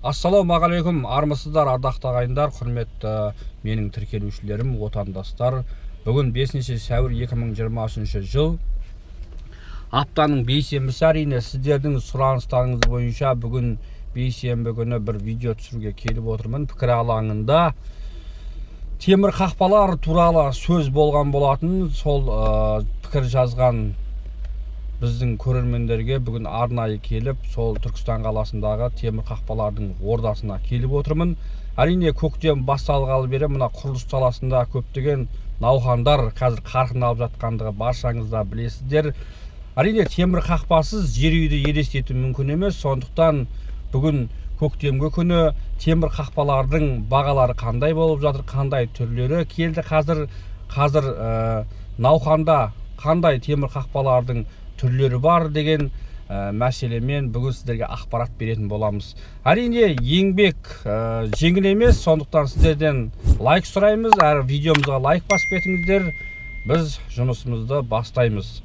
Ассалаумағалейкум, армысыздар, ардақты ағайындар, құрметті менің тіркелушілерім, отандастар. Бүгін 5 сәуір 2023 жыл. Аптаның бейсенбісі, әрине сіздердің сұраныстарыңыз бойынша бүгін бейсенбі күні бір видео түсіруге келіп отырмын. Пікір алаңында темір қақпалар туралы сөз болған болатын. Сол пікір жазған біздің көрермендерге бүгін арнайы келіп, сол Түркістан қаласындағы темір қақпалардың ордасына келіп отырмын. Әрине көктем басталғалы бері мына құрылыс саласында көптеген науқандар қазір қарқын алып жатқандығы баршаңыз да білесіздер. Әрине темір қақпасыз жер үйді елестету мүмкін емес. Сондықтан бүгін көктемгі күні темір қақпалардың бағалары қандай болып жатыр, қандай түрлері келді, қазір науқанда қандай темір қақпалардың түрлері бар деген мәселемен бүгін сіздерге ақпарат беретін боламыз. Әрине еңбек жеңіл емес, сондықтан сіздерден лайк сұраймыз. Әр видеомызға лайк басып кетіңіздер. Біз жұмысымызды бастаймыз.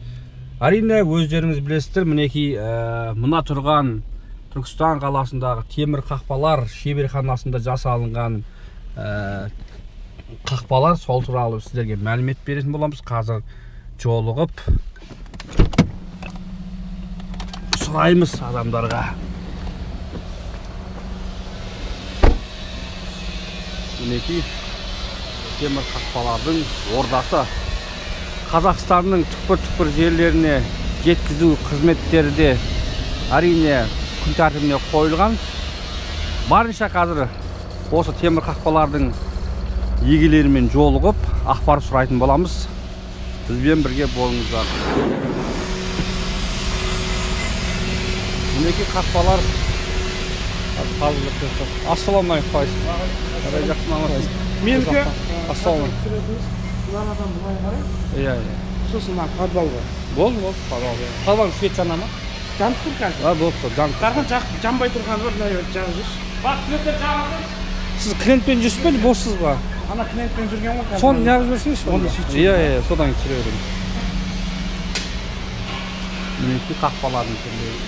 Әрине өздеріңіз білесіздер, мінекей мына тұрған Түркістан қаласындағы темір қақпалар шеберханасында жасалынған қақпалар, сол туралы сіздерге мәлімет беретін боламыз. Қазір жолығып сұраймыз адамдарға. Мінекей темір қақпалардың ордасы. Қазақстанның түкпір-түкпір жерлеріне жеткізу қызметтері де әрине күн тәртібіне қойылған. Барынша қазір осы темір қақпалардың егелерімен жолығып ақпарат сұрайтын боламыз. Бізбен бірге болыңыздар. Мінекей қақпалар. Ассалаумағалейкум. Менікі ассалаумағалейкум. Бұлардан бұлай қарай. Иә. Сосын подвал бар. Болды, подвал. Подвал свет жана ма? Жанып тұр қазір. Болды, жанып. Қарған жанбай тұрған бар, мына жағып жүрсіз. Бақ, светтер жағып. Сіз клиентпен жүрсіз бе, боссыз ба? Ана клиентпен жүрген ғой. Соны неғып жүрсіңізші? Оны сөйтіп. Иә, содан түсіре беремін. Мінекей қақпалардың түрлері.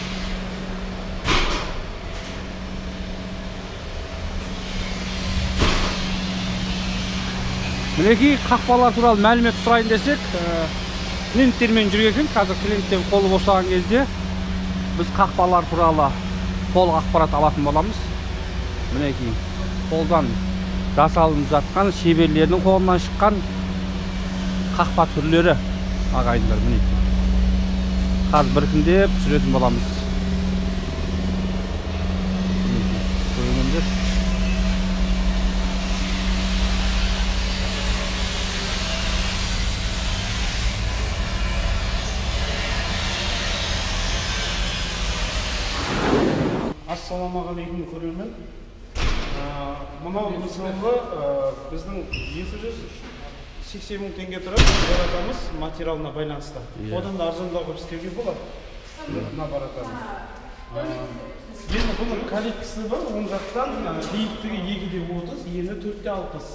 Мінекей қақпалар туралы мәлімет сұрайын десек, клиенттермен жүрген, қазір клиенттен қолы босаған кезде біз қақпалар туралы толық ақпарат алатын боламыз. Мінекей қолдан жасалынып жатқан, шеберлердің қолынан шыққан қақпа түрлері ағайындар. Мінекей қазір біркіндеп түсіретін боламыз. Көргендер. Ассалаумағалейкум көрермен. Мынау мысалғы біздің 780 мың теңге тұрады. Баратамыз материалына байланысты. Одан да арзандау қылып істеуге болады. Мына баратамыз. Енді бұның коллекциясы бар, оң жақтан биіктігі 2,30, ені 4,60.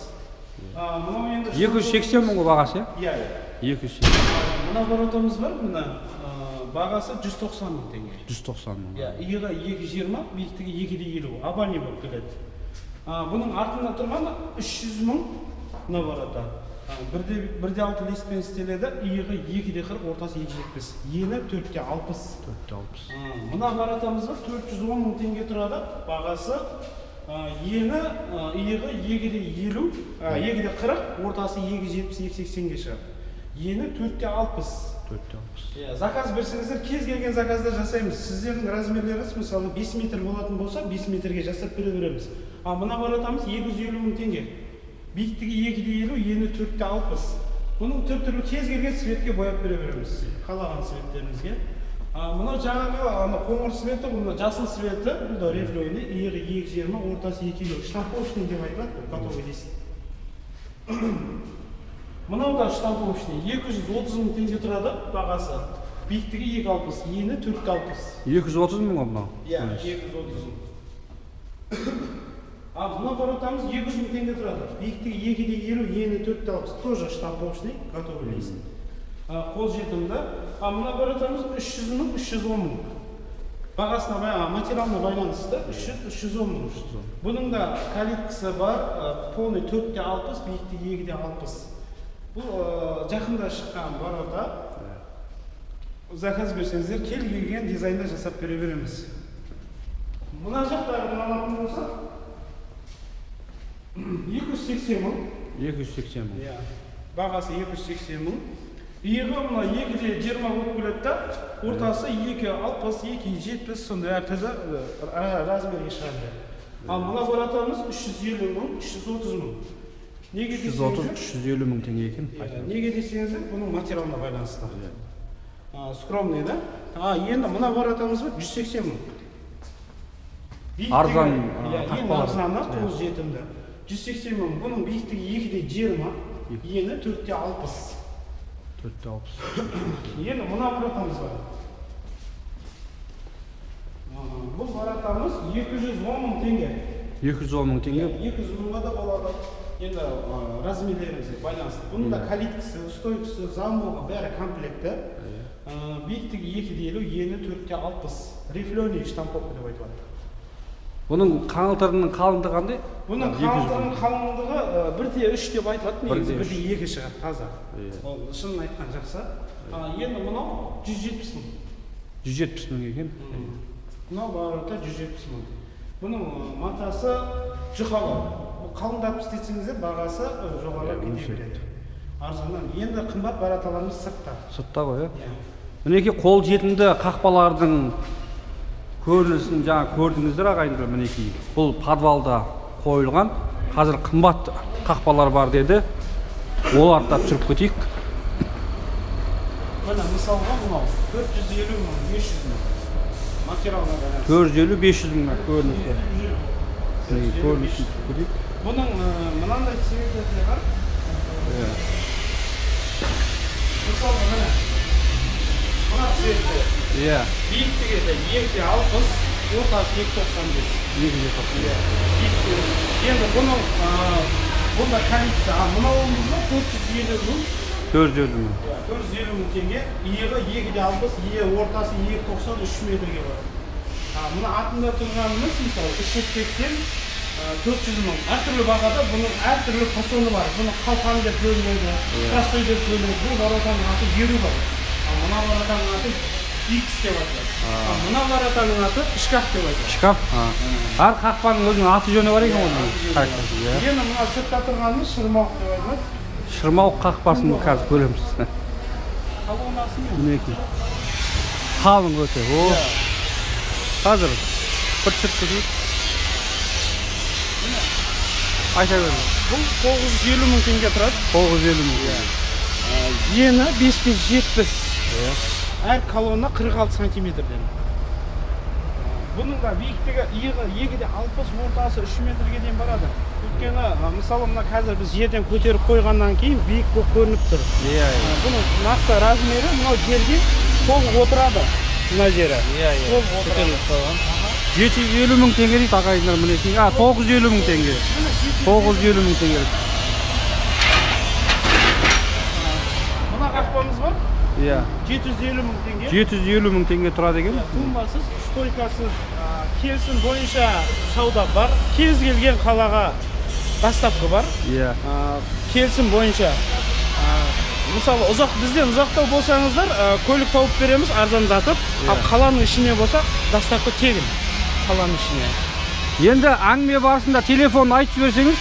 Мынау енді 280 мың бағасы? Иә. 280. Мына баратамыз бар, мына бағасы 190 мың теңге. 190 мың. Иығы 2,20, биіктігі 2,50. Абани болып келеді. Бұның артында тұрған 300 мың мына барата. 1,6 лиспен істеледі, иығы 2,40, ортасы 2,70. Ені 4,60. 4,60. Мына баратамыз бар, 410 мың теңге тұрады. Бағасы ені иығы 2,50, 2,40, ортасы 2,70, 2,80-ге шығады. Ені 4,60. Заказ берсеңіздер, кез келген заказда жасаймыз. Сіздердің размерлеріңіз, мысалы 5 метр болатын болса, 5 метрге жасап бере береміз. Мына баратамыз 250 мың теңге. Биіктігі 2,50, ені 4,60. Бұның түр-түрлі кез келген светке бояп бере береміз. Қалаған светтеріңізге. Мына жаңағы қоңыр светі, бұны жасыл светі, бұл да рефлейный, иығы 2,20, ортасы 2,50. Штамповочный деп айтылады, готовый дейсіз. Мынау да штамповочный 230 мың теңге тұрады, бағасы. Биіктігі 2,60, ені 4,60. 230 мың мынау? Иә, 230 мың. Мына баратамыз 200 мың теңге тұрады. Биіктігі 2,50, ені 4,60. Тоже штамповочный, готовый лист. Қол жетімді. Мына баратамыз 300 мың, 310 мың. Бағасына материалына байланысты 300-310 мың. Бұның да калиткасы бар, полный 4-60, биіктігі 2-60. Бұл жақында шыққан барада заказ берсеңіздер келген дизайнда жасап бере береміз. Мына жақтарын алатын болса 280 мың. 280 мың. Бағасы 280 мың. Иығы мына 2-20 болып келеді да, ортасы 2-60, 2-70 сондай әртүрлі размерге шығады. Ал мына баратамыз 350 мың, 330 мың. 330-350 мың теңге екен. Неге десеңіздер, бұның материалына байланысты. Скромный, да? Енді мына баратамыз 180 мың. Арзан ең арзаны, тоз жетімді. 180 мың, бұның биіктігі 2-20, ені 4-60. 460. Енді мына баратамыз бар. Бұл баратамыз 210 мың теңге. 210 мың теңге. 200 мыңға да болады. Енді размерлерімізге байланысты. Бұның да калиткасы, стойкасы, замболы бәрі комплекті. Биіктігі 2-50, ені 4-60. Рифленый штамповка деп айтылады. Бұның қаңылтырының қалыңдығы қандай? Бұның қаңылтырының қалыңдығы 1-3 деп айтылады, негізі 1-2 шығады таза. Ол шынын айтқан жақсы. Енді мынау 170 мың. 170 мың екен. Мынау барыта 170 мың. Бұның матасы жұқалы. Қалыңдап істетсеңіздер бағасы жоғары кете береді. Арзаннан. Енді қымбат бараталарымыз сыртта. Сыртта ғой, мінекей қол жетімді қақпалардың көрінісін жаңа көрдіңіздер ағайындар, мінекей. Бұл подвалда қойылған. Қазір қымбат қақпалар бар деді. Оларды да түсіріп кетейік. Мына мысалға мынау 450 мың, 500 мың. Материалына байланысты. 450-500 мыңға көрінісі. Көрінісін түсіріп кетейік. Бұның мынандай цветі бар. Мысалға мына. Мына цветі. Биіктігі де 2-60, ортасы 2-95. 2-90. Енді бұнда калиткасы, мынауымызда 450 мың. 450 мың. 450 мың теңге. Иығы 2-60, ортасы 2-90, 3 метрге бар. Мұны артында тұрғанымыз, мысалы 380, 400 мың. Әртүрлі бағада бұның әртүрлі фасоны бар. Бұны қалқан деп бөлінеді, простой деп бөлінеді. Бұл баратаның аты еру бар. Мына баратаның аты X деп айтылады. Мына баратаның аты шкаф деп айтылады. Шкаф? Әр қақпаның өзінің аты жөні бар екен оның. Енді мына сыртта тұрғанымыз шырмауық деп айтылады. Шырмауық қақпасын қазір көреміз. Колоннасы мен. Мінекей. Қалың өте. Қазір бір түсіріп кетейік. Айта беріңіз. Бұл 950 мың теңге тұрады. 950 мың. Ені 5-70. Әр колонна 46 сантиметрден. Бұның да биіктігі иығы 2-60, ортасы 3 метрге дейін барады. Өйткені, мысалы, мына қазір біз жерден көтеріп қойғаннан кейін биік болып көрініп тұр. Бұның нақты размері мынау жерге толық отырады. Мына жері. Толық отырады. 750 мың теңге дейді ағайындар, мінекей. 950 мың теңге. 950 мың теңге. Мына қақпамыз бар. 750 мың теңге. 750 мың теңге тұрады екен. Тумбасыз, стойкасыз, келісім бойынша сауда бар. Кез келген қалаға бастапқы бар. Келісім бойынша. Мысалы, бізден ұзақтау болсаңыздар, көлік тауып береміз, арзандатып. Ал қаланың ішіне болса, бастапқы тегін. Қаланың ішіне. Енді әңгіме барысында телефон айтып жіберсеңіз?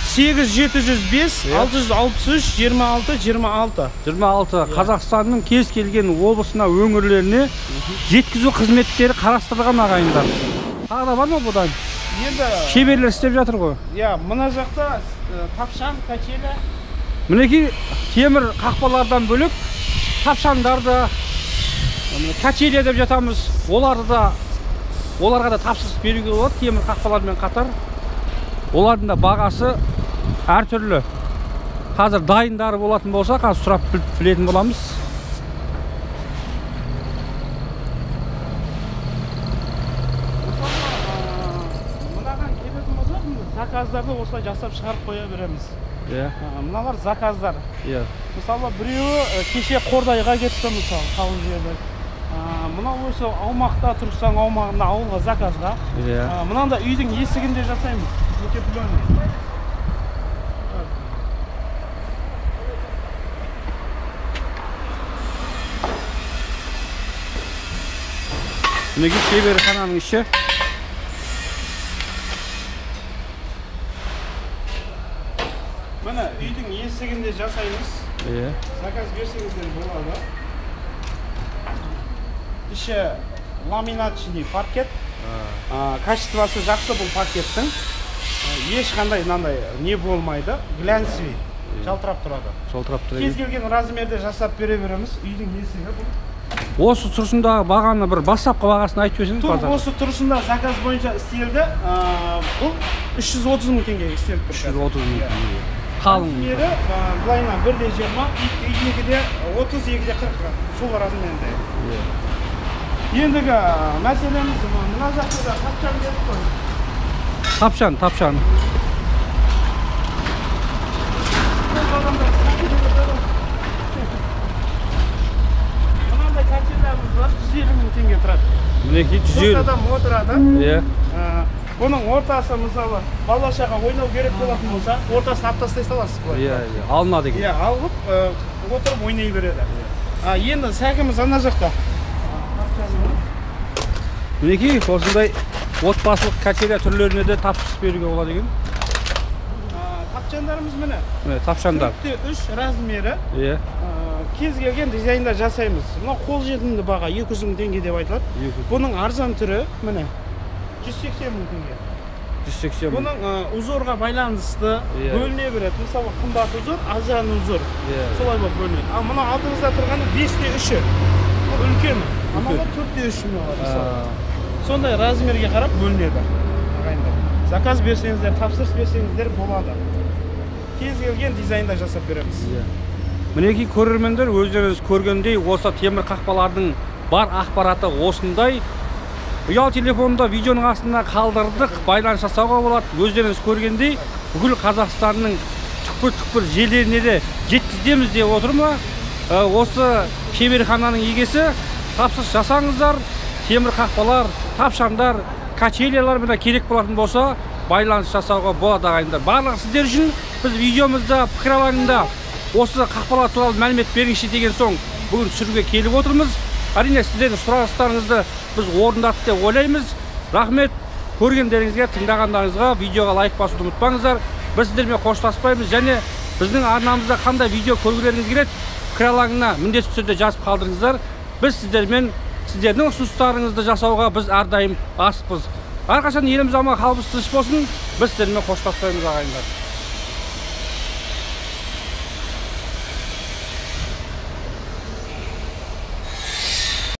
8-705-663-26-26. 26. Қазақстанның кез келген облысына, өңірлеріне жеткізу қызметтері қарастырылған ағайындар. Тағы да бар ма бұдан? Шеберлер істеп жатыр ғой. Мына жақта тапшан, качеля. Мінекей темір қақпалардан бөлек тапшандарды, качеля деп жатамыз. Оларға да тапсырыс беруге болады, темір қақпалармен қатар. Олардың да бағасы әртүрлі. Қазір дайындары болатын болса, қазір сұрап білетін боламыз. Мынаған келетін болса, заказдарды осылай жасап шығарып қоя береміз. Мыналар заказдар. Мысалы, біреуі кеше Қордайға кетті, мысалы, қалың жерді. Мынау осы аумақта тұрсаң, аумағында ауылға заказға. Мынанда үйдің есігінде жасаймыз. Утепленный. Мінекей шеберхананың іші. Міне үйдің есігінде жасаймыз. Заказ берсеңіздер болады. İşte laminatçılığı parket. Качествосы жақсы бұл паркеттің. Ешқандай мынандай не болмайды. Глянцевый, жалтырап тұрады. Жалтырап тұрады. Кез келген размерде жасап бере береміз. Үйдің есігі бұл. Осы тұрысындағы бағаны бір бастапқы бағасын айтып жіберсеңіз базар. Осы тұрысында заказ бойынша істелді. Бұл 330 мың теңгеге істеліп тұр. 330 мың теңге. Қалың. Размері былайына 1-20, 2-де 30, 2-де 40 грамм. Сол размерінде. Ендігі мәселеміз мына жақта да тапшан беріп қой. Тапшан. Мынандай качелеріміз бар, 150 мың теңге тұрады. Мінекей 150. Адам отырады. Бұның ортасы мысалы бала-шаға ойнау керек болатын болса, ортасын алып тастай саласыз былай. Алынады екен. Алып отырып ойнай береді. Енді сәкіміз ана жақта. Мінекей осындай отбасылық качеля түрлеріне де тапсырыс беруге болады екен. Тапшандарымыз міне. Тапшандар. 4-3 размері. Кез келген дизайнда жасаймыз. Мына қолжетімді баға 200 мың теңге деп айтылады. Бұның арзан түрі міне 180 мың теңге. 180 мың. Бұның узорға байланысты бөліне береді. Мысалы қымбат узор, арзан узор. Солай болып бөлінеді. Ал мына алдыңызда тұрғаны 5-3-і. Үлкен. Амалы 4-3-і бар. Сондай размерге қарап бөлінеді. Заказ берсеңіздер, тапсырыс берсеңіздер болады. Кез келген дизайнда жасап береміз. Мінекей көрермендер өздеріңіз көргендей осы темір қақпалардың бар ақпараты осындай. Ұялы телефонда видеоның астына қалдырдық, байланыс жасауға болады. Өздеріңіз көргендей бүкіл Қазақстанның түкпір-түкпір жерлеріне де жеткіземіз деп отырмыз. Осы шеберхананың егесі тапсырыс жасаңыздар. Темір қақпалар, тапшандар, качелялар мына керек болатын болса, байланыс жасауға болады ағайындар. Барлығы сіздер үшін біз видеомызда пікір алаңында осы қақпалар туралы мәлімет беріңізші деген соң бүгін түсіруге келіп отырмыз. Әрине сіздердің сұрақтарыңызды біз орындадық деп ойлаймыз. Рахмет көргендеріңізге, тыңдағандарыңызға, видеоға лайк басуды ұмытпаңыздар. Біз сіздермен қоштаспаймыз және біздің арнамызда қандай видео көргілеріңіз келеді, пікір алаңына міндетті түрде жазып қалдырыңыздар. Біз сіздердің ұсыныстарыңызды жасауға біз әрдайым асықпыз. Әрқашан еліміз аман, халқымыз тыныш болсын. Біз сіздермен қоштаспаймыз ағайындар.